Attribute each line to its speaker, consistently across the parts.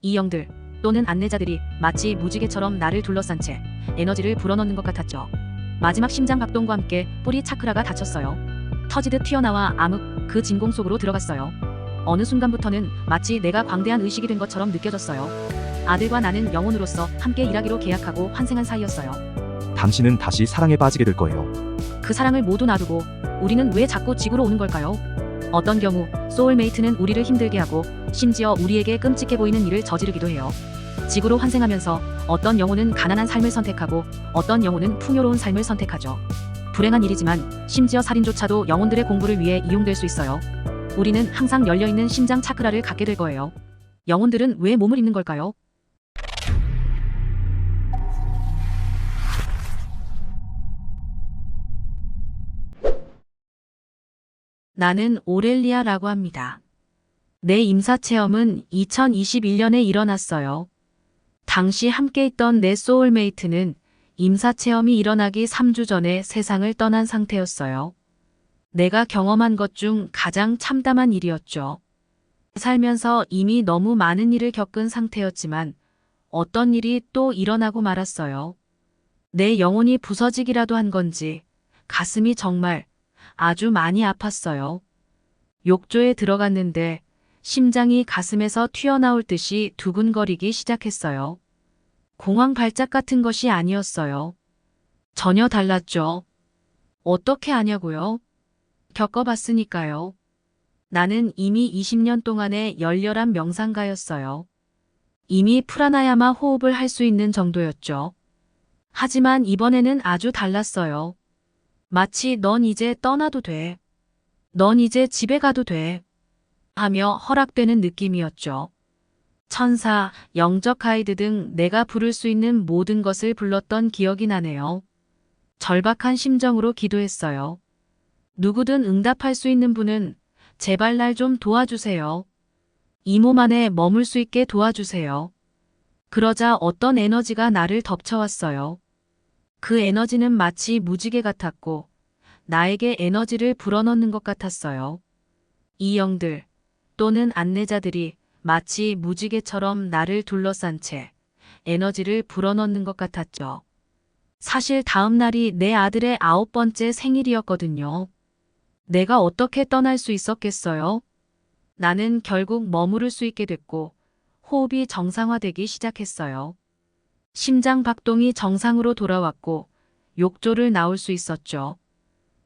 Speaker 1: 이 영들 또는 안내자들이 마치 무지개처럼 나를 둘러싼 채 에너지를 불어넣는 것 같았죠. 마지막 심장 박동과 함께 뿌리 차크라가 닫혔어요. 터지듯 튀어나와 암흑 그 진공 속으로 들어갔어요. 어느 순간부터는 마치 내가 광대한 의식이 된 것처럼 느껴졌어요. 아들과 나는 영혼으로서 함께 일하기로 계약하고 환생한 사이였어요.
Speaker 2: 당신은 다시 사랑에 빠지게 될 거예요.
Speaker 1: 그 사랑을 모두 놔두고 우리는 왜 자꾸 지구로 오는 걸까요? 어떤 경우 소울메이트는 우리를 힘들게 하고 심지어 우리에게 끔찍해 보이는 일을 저지르기도 해요. 지구로 환생하면서 어떤 영혼은 가난한 삶을 선택하고 어떤 영혼은 풍요로운 삶을 선택하죠. 불행한 일이지만 심지어 살인조차도 영혼들의 공부를 위해 이용될 수 있어요. 우리는 항상 열려있는 심장 차크라를 갖게 될 거예요. 영혼들은 왜 몸을 입는 걸까요? 나는 오렐리아라고 합니다. 내 임사체험은 2021년에 일어났어요. 당시 함께 있던 내 소울메이트는 임사체험이 일어나기 3주 전에 세상을 떠난 상태였어요. 내가 경험한 것 중 가장 참담한 일이었죠. 살면서 이미 너무 많은 일을 겪은 상태였지만 어떤 일이 또 일어나고 말았어요. 내 영혼이 부서지기라도 한 건지 가슴이 정말 아주 많이 아팠어요. 욕조에 들어갔는데 심장이 가슴에서 튀어나올 듯이 두근거리기 시작했어요. 공황 발작 같은 것이 아니었어요. 전혀 달랐죠. 어떻게 아냐고요? 겪어봤으니까요. 나는 이미 20년 동안의 열렬한 명상가였어요. 이미 프라나야마 호흡을 할 수 있는 정도였죠. 하지만 이번에는 아주 달랐어요. 마치 넌 이제 떠나도 돼. 넌 이제 집에 가도 돼. 하며 허락되는 느낌이었죠. 천사, 영적 가이드 등 내가 부를 수 있는 모든 것을 불렀던 기억이 나네요. 절박한 심정으로 기도했어요. 누구든 응답할 수 있는 분은 제발 날 좀 도와주세요. 이 몸 안에 머물 수 있게 도와주세요. 그러자 어떤 에너지가 나를 덮쳐왔어요. 그 에너지는 마치 무지개 같았고 나에게 에너지를 불어넣는 것 같았어요. 이 영들 또는 안내자들이 마치 무지개처럼 나를 둘러싼 채 에너지를 불어넣는 것 같았죠. 사실 다음 날이 내 아들의 9번째 생일이었거든요. 내가 어떻게 떠날 수 있었겠어요? 나는 결국 머무를 수 있게 됐고 호흡이 정상화되기 시작했어요. 심장 박동이 정상으로 돌아왔고 욕조를 나올 수 있었죠.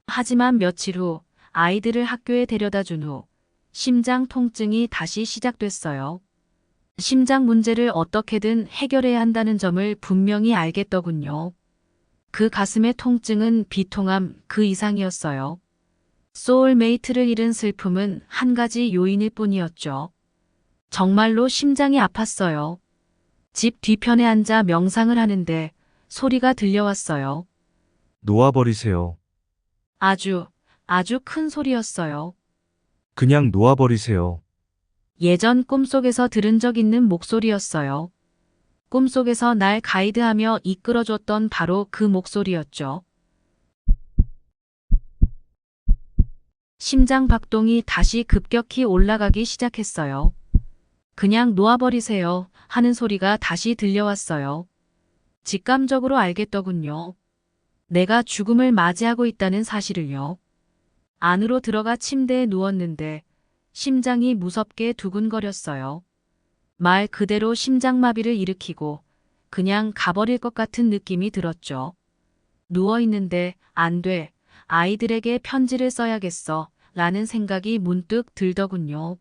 Speaker 1: 하지만 며칠 후 아이들을 학교에 데려다 준 후 심장 통증이 다시 시작됐어요. 심장 문제를 어떻게든 해결해야 한다는 점을 분명히 알겠더군요. 그 가슴의 통증은 비통함 그 이상이었어요. 소울메이트를 잃은 슬픔은 한 가지 요인일 뿐이었죠. 정말로 심장이 아팠어요. 집 뒤편에 앉아 명상을 하는데 소리가 들려왔어요.
Speaker 2: 놓아버리세요.
Speaker 1: 아주 큰 소리였어요.
Speaker 2: 그냥 놓아버리세요.
Speaker 1: 예전 꿈속에서 들은 적 있는 목소리였어요. 꿈속에서 날 가이드하며 이끌어줬던 바로 그 목소리였죠. 심장 박동이 다시 급격히 올라가기 시작했어요. 그냥 놓아버리세요 하는 소리가 다시 들려왔어요. 직감적으로 알겠더군요. 내가 죽음을 맞이하고 있다는 사실을요. 안으로 들어가 침대에 누웠는데 심장이 무섭게 두근거렸어요. 말 그대로 심장마비를 일으키고 그냥 가버릴 것 같은 느낌이 들었죠. 누워있는데 안 돼. 아이들에게 편지를 써야겠어 라는 생각이 문득 들더군요.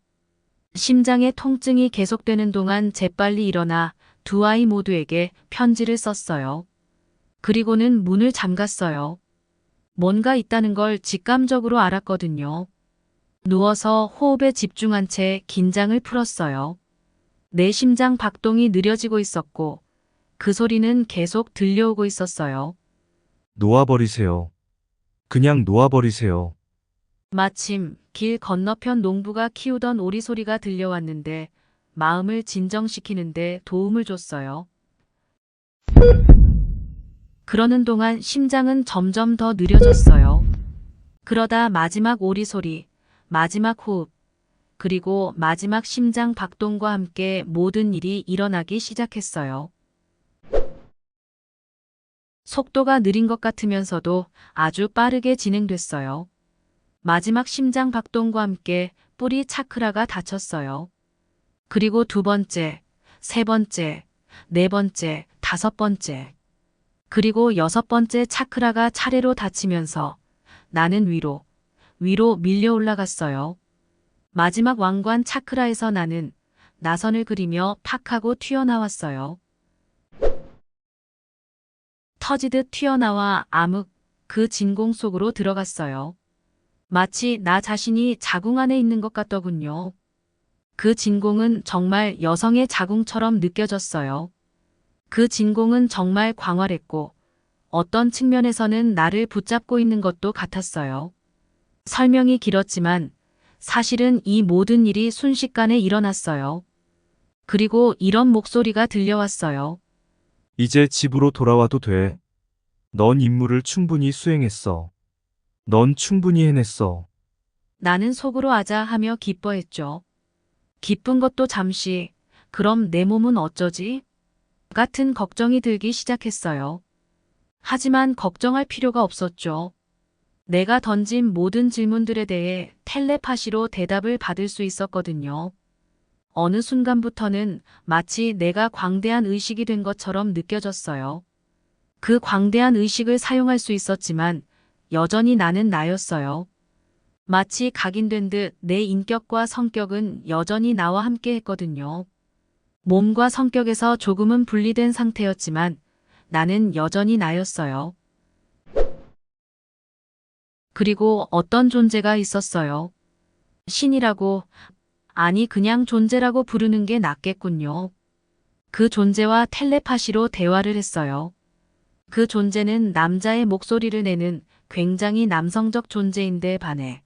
Speaker 1: 심장의 통증이 계속되는 동안 재빨리 일어나 두 아이 모두에게 편지를 썼어요. 그리고는 문을 잠갔어요. 뭔가 있다는 걸 직감적으로 알았거든요. 누워서 호흡에 집중한 채 긴장을 풀었어요. 내 심장 박동이 느려지고 있었고 그 소리는 계속 들려오고 있었어요.
Speaker 2: 놓아버리세요. 그냥 놓아버리세요.
Speaker 1: 마침 길 건너편 농부가 키우던 오리 소리가 들려왔는데 마음을 진정시키는데 도움을 줬어요. 그러는 동안 심장은 점점 더 느려졌어요. 그러다 마지막 오리 소리, 마지막 호흡, 그리고 마지막 심장 박동과 함께 모든 일이 일어나기 시작했어요. 속도가 느린 것 같으면서도 아주 빠르게 진행됐어요. 마지막 심장 박동과 함께 뿌리 차크라가 닫혔어요. 그리고 두 번째, 세 번째, 네 번째, 다섯 번째, 그리고 여섯 번째 차크라가 차례로 닫히면서 나는 위로 밀려 올라갔어요. 마지막 왕관 차크라에서 나는 나선을 그리며 팍 하고 튀어나왔어요. 터지듯 튀어나와 암흑 그 진공 속으로 들어갔어요. 마치 나 자신이 자궁 안에 있는 것 같더군요. 그 진공은 정말 여성의 자궁처럼 느껴졌어요. 그 진공은 정말 광활했고 어떤 측면에서는 나를 붙잡고 있는 것도 같았어요. 설명이 길었지만 사실은 이 모든 일이 순식간에 일어났어요. 그리고 이런 목소리가 들려왔어요.
Speaker 2: 이제 집으로 돌아와도 돼. 넌 임무를 충분히 수행했어. 넌 충분히 해냈어.
Speaker 1: 나는 속으로 아자하며 기뻐했죠. 기쁜 것도 잠시, 그럼 내 몸은 어쩌지? 같은 걱정이 들기 시작했어요. 하지만 걱정할 필요가 없었죠. 내가 던진 모든 질문들에 대해 텔레파시로 대답을 받을 수 있었거든요. 어느 순간부터는 마치 내가 광대한 의식이 된 것처럼 느껴졌어요. 그 광대한 의식을 사용할 수 있었지만 여전히 나는 나였어요. 마치 각인된 듯 내 인격과 성격은 여전히 나와 함께 했거든요. 몸과 성격에서 조금은 분리된 상태였지만 나는 여전히 나였어요. 그리고 어떤 존재가 있었어요. 신이라고, 아니 그냥 존재라고 부르는 게 낫겠군요. 그 존재와 텔레파시로 대화를 했어요. 그 존재는 남자의 목소리를 내는 굉장히 남성적 존재인데 반해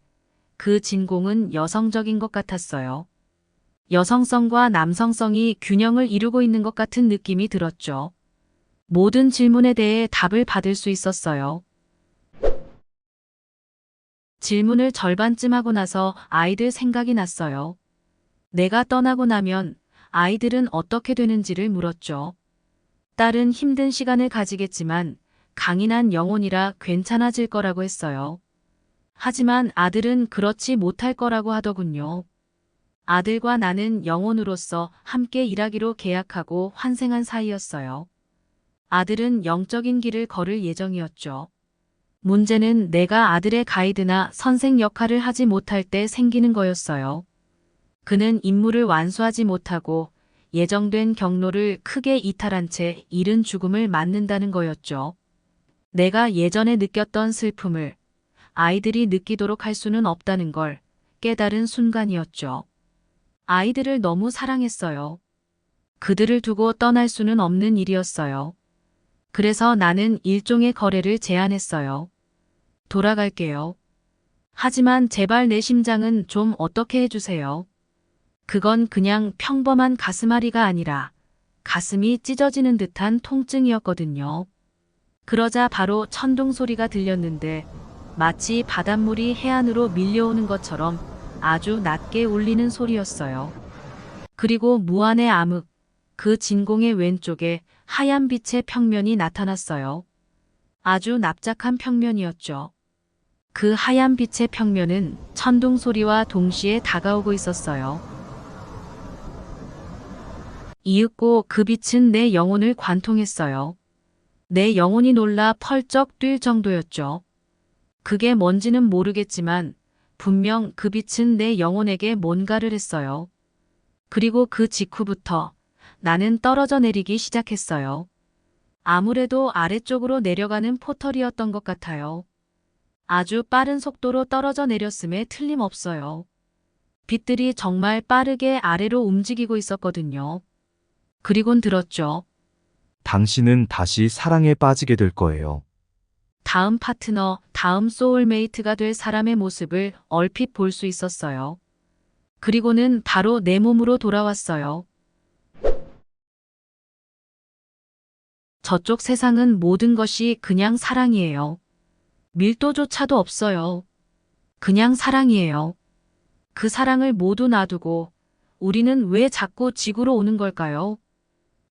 Speaker 1: 그 진공은 여성적인 것 같았어요. 여성성과 남성성이 균형을 이루고 있는 것 같은 느낌이 들었죠. 모든 질문에 대해 답을 받을 수 있었어요. 질문을 절반쯤 하고 나서 아이들 생각이 났어요. 내가 떠나고 나면 아이들은 어떻게 되는지를 물었죠. 딸은 힘든 시간을 가지겠지만 강인한 영혼이라 괜찮아질 거라고 했어요. 하지만 아들은 그렇지 못할 거라고 하더군요. 아들과 나는 영혼으로서 함께 일하기로 계약하고 환생한 사이였어요. 아들은 영적인 길을 걸을 예정이었죠. 문제는 내가 아들의 가이드나 선생 역할을 하지 못할 때 생기는 거였어요. 그는 임무를 완수하지 못하고 예정된 경로를 크게 이탈한 채 이른 죽음을 맞는다는 거였죠. 내가 예전에 느꼈던 슬픔을 아이들이 느끼도록 할 수는 없다는 걸 깨달은 순간이었죠. 아이들을 너무 사랑했어요. 그들을 두고 떠날 수는 없는 일이었어요. 그래서 나는 일종의 거래를 제안했어요. 돌아갈게요. 하지만 제발 내 심장은 좀 어떻게 해주세요. 그건 그냥 평범한 가슴앓이가 아니라 가슴이 찢어지는 듯한 통증이었거든요. 그러자 바로 천둥 소리가 들렸는데 마치 바닷물이 해안으로 밀려오는 것처럼 아주 낮게 울리는 소리였어요. 그리고 무한의 암흑, 그 진공의 왼쪽에 하얀 빛의 평면이 나타났어요. 아주 납작한 평면이었죠. 그 하얀 빛의 평면은 천둥 소리와 동시에 다가오고 있었어요. 이윽고 그 빛은 내 영혼을 관통했어요. 내 영혼이 놀라 펄쩍 뛸 정도였죠. 그게 뭔지는 모르겠지만 분명 그 빛은 내 영혼에게 뭔가를 했어요. 그리고 그 직후부터 나는 떨어져 내리기 시작했어요. 아무래도 아래쪽으로 내려가는 포털이었던 것 같아요. 아주 빠른 속도로 떨어져 내렸음에 틀림없어요. 빛들이 정말 빠르게 아래로 움직이고 있었거든요. 그리곤 들었죠.
Speaker 2: 당신은 다시 사랑에 빠지게 될 거예요.
Speaker 1: 다음 파트너, 다음 소울메이트가 될 사람의 모습을 얼핏 볼 수 있었어요. 그리고는 바로 내 몸으로 돌아왔어요. 저쪽 세상은 모든 것이 그냥 사랑이에요. 밀도조차도 없어요. 그냥 사랑이에요. 그 사랑을 모두 놔두고 우리는 왜 자꾸 지구로 오는 걸까요?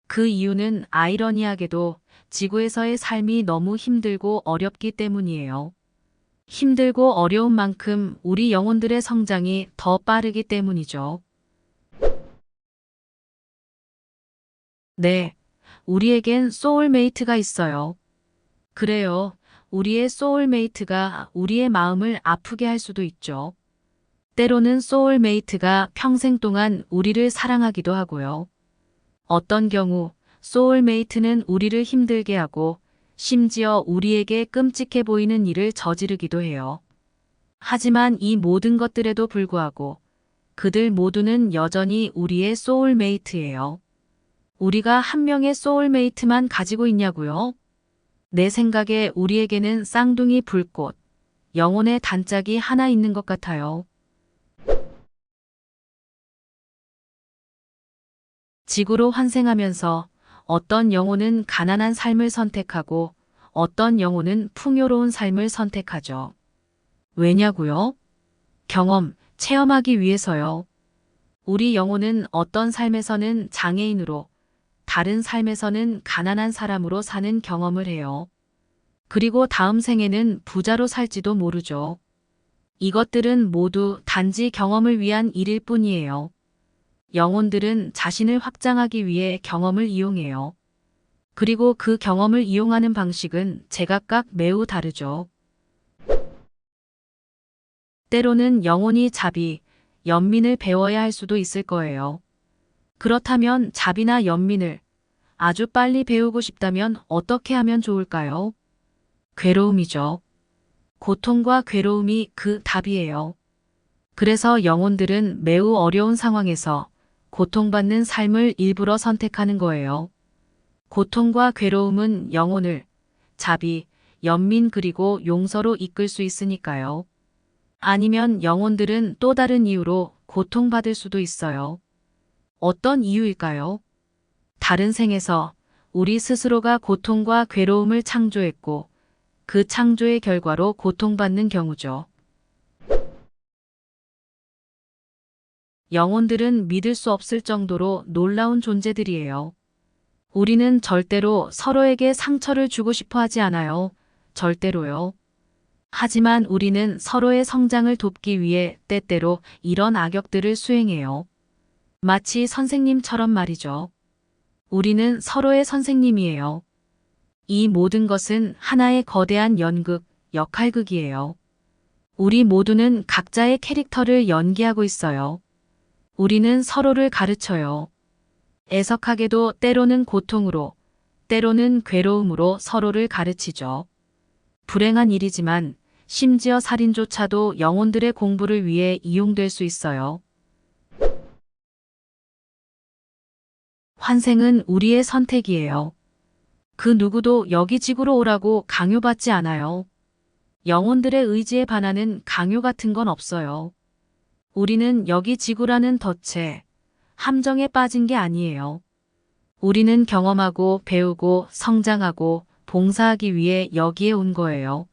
Speaker 1: 그 이유는 아이러니하게도 지구에서의 삶이 너무 힘들고 어렵기 때문이에요. 힘들고 어려운 만큼 우리 영혼들의 성장이 더 빠르기 때문이죠. 네, 우리에겐 소울메이트가 있어요. 그래요. 우리의 소울메이트가 우리의 마음을 아프게 할 수도 있죠. 때로는 소울메이트가 평생 동안 우리를 사랑하기도 하고요. 어떤 경우 소울메이트는 우리를 힘들게 하고 심지어 우리에게 끔찍해 보이는 일을 저지르기도 해요. 하지만 이 모든 것들에도 불구하고 그들 모두는 여전히 우리의 소울메이트예요. 우리가 한 명의 소울메이트만 가지고 있냐고요? 내 생각에 우리에게는 쌍둥이 불꽃, 영혼의 단짝이 하나 있는 것 같아요. 지구로 환생하면서 어떤 영혼은 가난한 삶을 선택하고 어떤 영혼은 풍요로운 삶을 선택하죠. 왜냐고요? 경험, 체험하기 위해서요. 우리 영혼은 어떤 삶에서는 장애인으로, 다른 삶에서는 가난한 사람으로 사는 경험을 해요. 그리고 다음 생에는 부자로 살지도 모르죠. 이것들은 모두 단지 경험을 위한 일일 뿐이에요. 영혼들은 자신을 확장하기 위해 경험을 이용해요. 그리고 그 경험을 이용하는 방식은 제각각 매우 다르죠. 때로는 영혼이 자비, 연민을 배워야 할 수도 있을 거예요. 그렇다면 자비나 연민을 아주 빨리 배우고 싶다면 어떻게 하면 좋을까요? 괴로움이죠. 고통과 괴로움이 그 답이에요. 그래서 영혼들은 매우 어려운 상황에서 고통받는 삶을 일부러 선택하는 거예요. 고통과 괴로움은 영혼을 자비, 연민 그리고 용서로 이끌 수 있으니까요. 아니면 영혼들은 또 다른 이유로 고통받을 수도 있어요. 어떤 이유일까요? 다른 생에서 우리 스스로가 고통과 괴로움을 창조했고 그 창조의 결과로 고통받는 경우죠. 영혼들은 믿을 수 없을 정도로 놀라운 존재들이에요. 우리는 절대로 서로에게 상처를 주고 싶어 하지 않아요. 절대로요. 하지만 우리는 서로의 성장을 돕기 위해 때때로 이런 악역들을 수행해요. 마치 선생님처럼 말이죠. 우리는 서로의 선생님이에요. 이 모든 것은 하나의 거대한 연극, 역할극이에요. 우리 모두는 각자의 캐릭터를 연기하고 있어요. 우리는 서로를 가르쳐요. 애석하게도 때로는 고통으로, 때로는 괴로움으로 서로를 가르치죠. 불행한 일이지만 심지어 살인조차도 영혼들의 공부를 위해 이용될 수 있어요. 환생은 우리의 선택이에요. 그 누구도 여기 지구로 오라고 강요받지 않아요. 영혼들의 의지에 반하는 강요 같은 건 없어요. 우리는 여기 지구라는 덫에, 함정에 빠진 게 아니에요. 우리는 경험하고 배우고 성장하고 봉사하기 위해 여기에 온 거예요.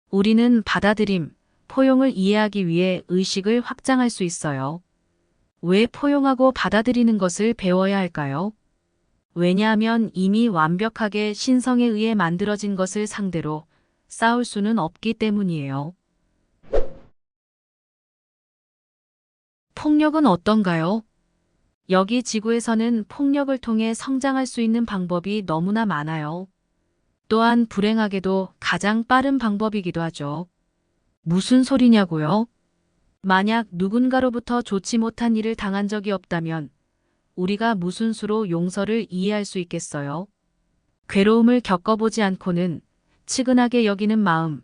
Speaker 1: 우리는 받아들임, 포용을 이해하기 위해 의식을 확장할 수 있어요. 왜 포용하고 받아들이는 것을 배워야 할까요? 왜냐하면 이미 완벽하게 신성에 의해 만들어진 것을 상대로 싸울 수는 없기 때문이에요. 폭력은 어떤가요? 여기 지구에서는 폭력을 통해 성장할 수 있는 방법이 너무나 많아요. 또한 불행하게도 가장 빠른 방법이기도 하죠. 무슨 소리냐고요? 만약 누군가로부터 좋지 못한 일을 당한 적이 없다면 우리가 무슨 수로 용서를 이해할 수 있겠어요? 괴로움을 겪어보지 않고는 측은하게 여기는 마음,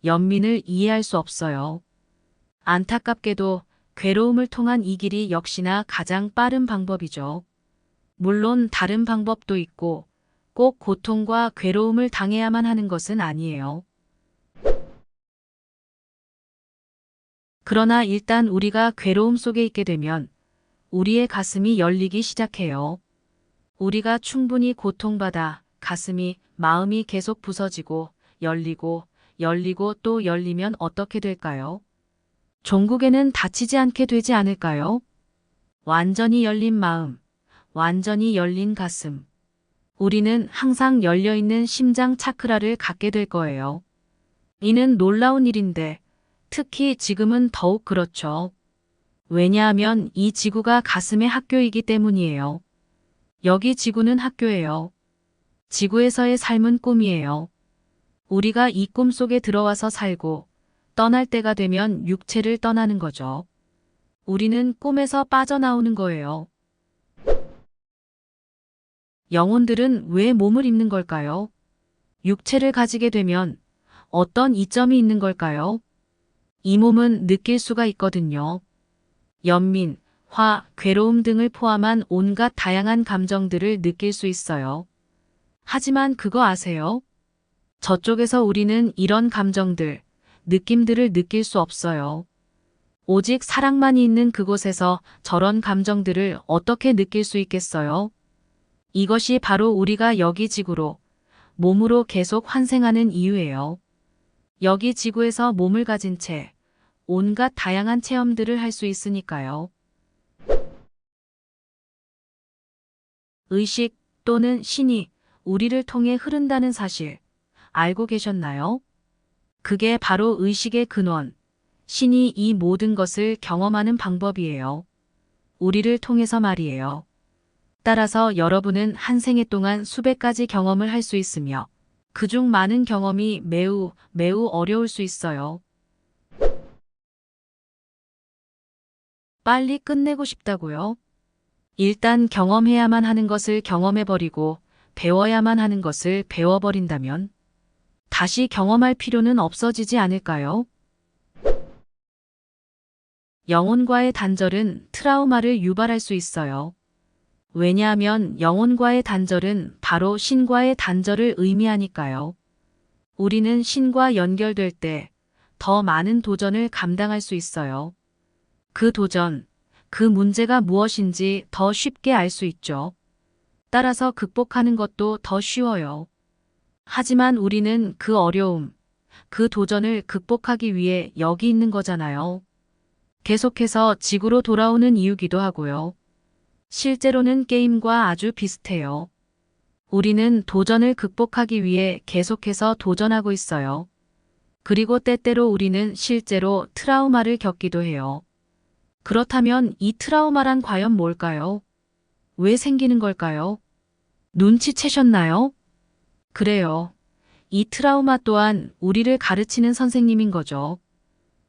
Speaker 1: 연민을 이해할 수 없어요. 안타깝게도 괴로움을 통한 이 길이 역시나 가장 빠른 방법이죠. 물론 다른 방법도 있고 꼭 고통과 괴로움을 당해야만 하는 것은 아니에요. 그러나 일단 우리가 괴로움 속에 있게 되면 우리의 가슴이 열리기 시작해요. 우리가 충분히 고통받아 가슴이, 마음이 계속 부서지고 열리고 열리고 또 열리면 어떻게 될까요? 종국에는 다치지 않게 되지 않을까요? 완전히 열린 마음, 완전히 열린 가슴. 우리는 항상 열려있는 심장 차크라를 갖게 될 거예요. 이는 놀라운 일인데 특히 지금은 더욱 그렇죠. 왜냐하면 이 지구가 가슴의 학교이기 때문이에요. 여기 지구는 학교예요. 지구에서의 삶은 꿈이에요. 우리가 이 꿈 속에 들어와서 살고 떠날 때가 되면 육체를 떠나는 거죠. 우리는 꿈에서 빠져나오는 거예요. 영혼들은 왜 몸을 입는 걸까요? 육체를 가지게 되면 어떤 이점이 있는 걸까요? 이 몸은 느낄 수가 있거든요. 연민, 화, 괴로움 등을 포함한 온갖 다양한 감정들을 느낄 수 있어요. 하지만 그거 아세요? 저쪽에서 우리는 이런 감정들, 느낌들을 느낄 수 없어요. 오직 사랑만이 있는 그곳에서 저런 감정들을 어떻게 느낄 수 있겠어요? 이것이 바로 우리가 여기 지구로, 몸으로 계속 환생하는 이유예요. 여기 지구에서 몸을 가진 채 온갖 다양한 체험들을 할 수 있으니까요. 의식 또는 신이 우리를 통해 흐른다는 사실 알고 계셨나요? 그게 바로 의식의 근원, 신이 이 모든 것을 경험하는 방법이에요. 우리를 통해서 말이에요. 따라서 여러분은 한 생애 동안 수백 가지 경험을 할 수 있으며 그중 많은 경험이 매우 어려울 수 있어요. 빨리 끝내고 싶다고요? 일단 경험해야만 하는 것을 경험해버리고 배워야만 하는 것을 배워버린다면 다시 경험할 필요는 없어지지 않을까요? 영혼과의 단절은 트라우마를 유발할 수 있어요. 왜냐하면 영혼과의 단절은 바로 신과의 단절을 의미하니까요. 우리는 신과 연결될 때 더 많은 도전을 감당할 수 있어요. 그 도전, 그 문제가 무엇인지 더 쉽게 알 수 있죠. 따라서 극복하는 것도 더 쉬워요. 하지만 우리는 그 어려움, 그 도전을 극복하기 위해 여기 있는 거잖아요. 계속해서 지구로 돌아오는 이유기도 하고요. 실제로는 게임과 아주 비슷해요. 우리는 도전을 극복하기 위해 계속해서 도전하고 있어요. 그리고 때때로 우리는 실제로 트라우마를 겪기도 해요. 그렇다면 이 트라우마란 과연 뭘까요? 왜 생기는 걸까요? 눈치채셨나요? 그래요. 이 트라우마 또한 우리를 가르치는 선생님인 거죠.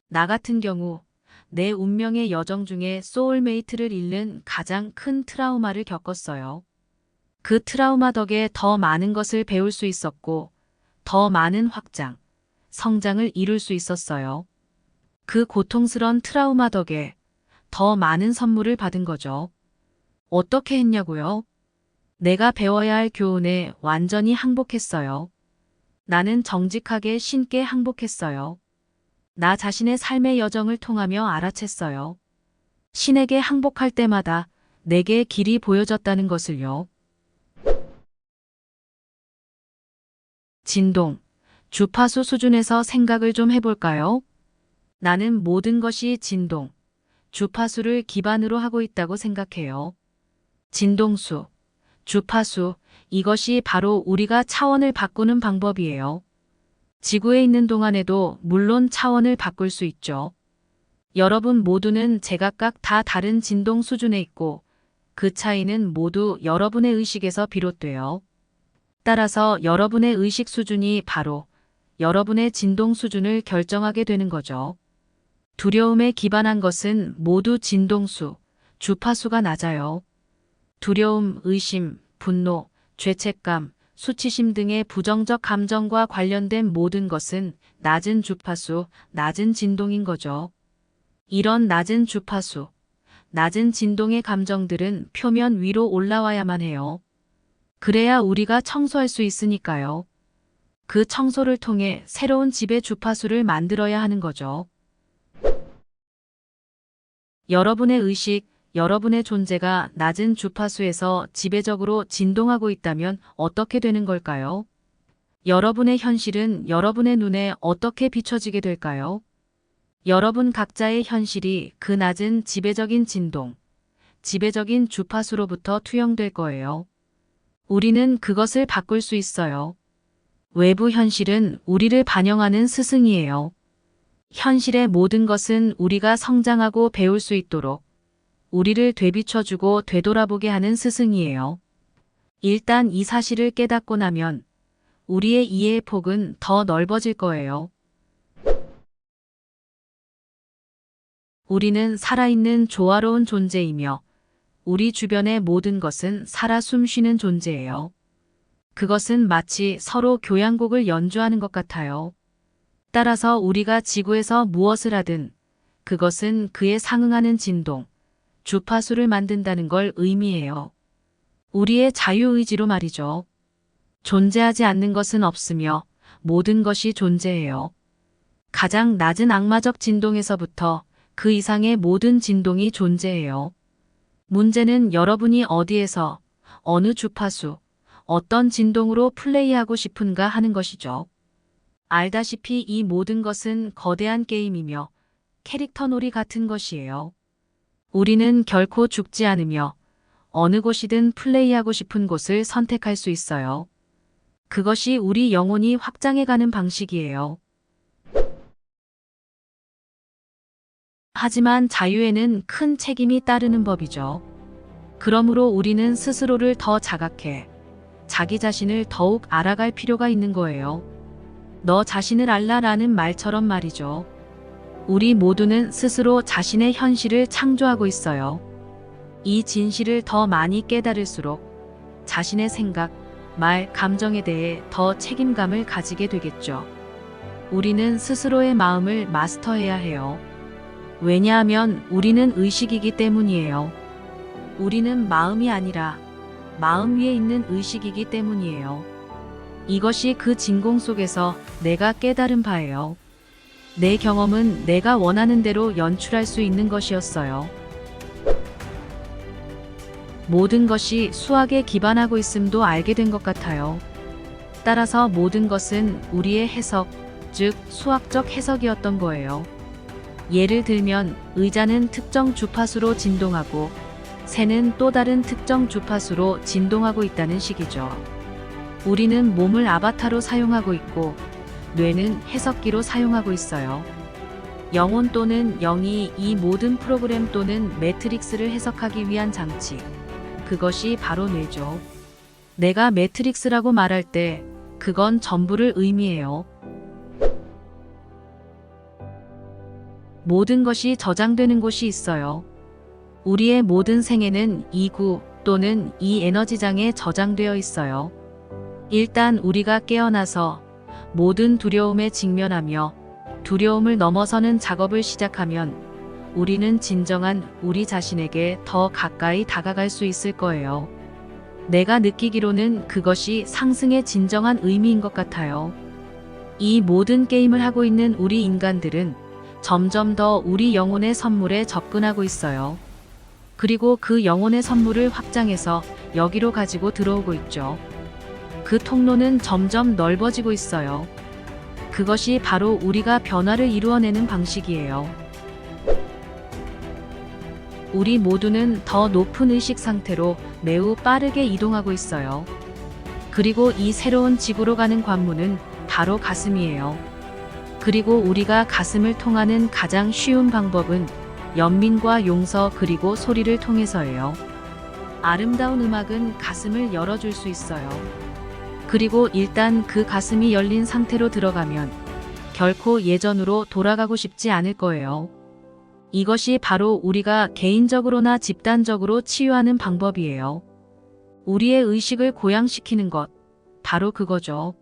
Speaker 1: 나 같은 경우 내 운명의 여정 중에 소울메이트를 잃는 가장 큰 트라우마를 겪었어요. 그 트라우마 덕에 더 많은 것을 배울 수 있었고 더 많은 확장, 성장을 이룰 수 있었어요. 그 고통스런 트라우마 덕에 더 많은 선물을 받은 거죠. 어떻게 했냐고요? 내가 배워야 할 교훈에 완전히 항복했어요. 나는 정직하게 신께 항복했어요. 나 자신의 삶의 여정을 통하며 알아챘어요. 신에게 항복할 때마다 내게 길이 보여졌다는 것을요. 진동, 주파수 수준에서 생각을 좀 해볼까요? 나는 모든 것이 진동, 주파수를 기반으로 하고 있다고 생각해요. 진동수, 주파수, 이것이 바로 우리가 차원을 바꾸는 방법이에요. 지구에 있는 동안에도 물론 차원을 바꿀 수 있죠. 여러분 모두는 제각각 다 다른 진동 수준에 있고 그 차이는 모두 여러분의 의식에서 비롯돼요. 따라서 여러분의 의식 수준이 바로 여러분의 진동 수준을 결정하게 되는 거죠. 두려움에 기반한 것은 모두 진동수, 주파수가 낮아요. 두려움, 의심, 분노, 죄책감, 수치심 등의 부정적 감정과 관련된 모든 것은 낮은 주파수, 낮은 진동인 거죠. 이런 낮은 주파수, 낮은 진동의 감정들은 표면 위로 올라와야만 해요. 그래야 우리가 청소할 수 있으니까요. 그 청소를 통해 새로운 집의 주파수를 만들어야 하는 거죠. 여러분의 의식, 여러분의 존재가 낮은 주파수에서 지배적으로 진동하고 있다면 어떻게 되는 걸까요? 여러분의 현실은 여러분의 눈에 어떻게 비춰지게 될까요? 여러분 각자의 현실이 그 낮은 지배적인 진동, 지배적인 주파수로부터 투영될 거예요. 우리는 그것을 바꿀 수 있어요. 외부 현실은 우리를 반영하는 스승이에요. 현실의 모든 것은 우리가 성장하고 배울 수 있도록 우리를 되비춰주고 되돌아보게 하는 스승이에요. 일단 이 사실을 깨닫고 나면 우리의 이해의 폭은 더 넓어질 거예요. 우리는 살아있는 조화로운 존재이며 우리 주변의 모든 것은 살아 숨쉬는 존재예요. 그것은 마치 서로 교향곡을 연주하는 것 같아요. 따라서 우리가 지구에서 무엇을 하든 그것은 그에 상응하는 진동, 주파수를 만든다는 걸 의미해요. 우리의 자유의지로 말이죠. 존재하지 않는 것은 없으며 모든 것이 존재해요. 가장 낮은 악마적 진동에서부터 그 이상의 모든 진동이 존재해요. 문제는 여러분이 어디에서, 어느 주파수, 어떤 진동으로 플레이하고 싶은가 하는 것이죠. 알다시피 이 모든 것은 거대한 게임이며 캐릭터 놀이 같은 것이에요. 우리는 결코 죽지 않으며 어느 곳이든 플레이하고 싶은 곳을 선택할 수 있어요. 그것이 우리 영혼이 확장해가는 방식이에요. 하지만 자유에는 큰 책임이 따르는 법이죠. 그러므로 우리는 스스로를 더 자각해 자기 자신을 더욱 알아갈 필요가 있는 거예요. 너 자신을 알라라는 말처럼 말이죠. 우리 모두는 스스로 자신의 현실을 창조하고 있어요. 이 진실을 더 많이 깨달을수록 자신의 생각, 말, 감정에 대해 더 책임감을 가지게 되겠죠. 우리는 스스로의 마음을 마스터해야 해요. 왜냐하면 우리는 의식이기 때문이에요. 우리는 마음이 아니라 마음 위에 있는 의식이기 때문이에요. 이것이 그 진공 속에서 내가 깨달은 바예요. 내 경험은 내가 원하는 대로 연출할 수 있는 것이었어요. 모든 것이 수학에 기반하고 있음도 알게 된 것 같아요. 따라서 모든 것은 우리의 해석, 즉 수학적 해석이었던 거예요. 예를 들면 의자는 특정 주파수로 진동하고 새는 또 다른 특정 주파수로 진동하고 있다는 식이죠. 우리는 몸을 아바타로 사용하고 있고 뇌는 해석기로 사용하고 있어요. 영혼 또는 영이 이 모든 프로그램 또는 매트릭스를 해석하기 위한 장치. 그것이 바로 뇌죠. 내가 매트릭스라고 말할 때 그건 전부를 의미해요. 모든 것이 저장되는 곳이 있어요. 우리의 모든 생애는 이 구 또는 이 에너지장에 저장되어 있어요. 일단 우리가 깨어나서 모든 두려움에 직면하며 두려움을 넘어서는 작업을 시작하면 우리는 진정한 우리 자신에게 더 가까이 다가갈 수 있을 거예요. 내가 느끼기로는 그것이 상승의 진정한 의미인 것 같아요. 이 모든 게임을 하고 있는 우리 인간들은 점점 더 우리 영혼의 선물에 접근하고 있어요. 그리고 그 영혼의 선물을 확장해서 여기로 가지고 들어오고 있죠. 그 통로는 점점 넓어지고 있어요. 그것이 바로 우리가 변화를 이루어내는 방식이에요. 우리 모두는 더 높은 의식 상태로 매우 빠르게 이동하고 있어요. 그리고 이 새로운 지구로 가는 관문은 바로 가슴이에요. 그리고 우리가 가슴을 통하는 가장 쉬운 방법은 연민과 용서 그리고 소리를 통해서예요. 아름다운 음악은 가슴을 열어줄 수 있어요. 그리고 일단 그 가슴이 열린 상태로 들어가면 결코 예전으로 돌아가고 싶지 않을 거예요. 이것이 바로 우리가 개인적으로나 집단적으로 치유하는 방법이에요. 우리의 의식을 고양시키는 것, 바로 그거죠.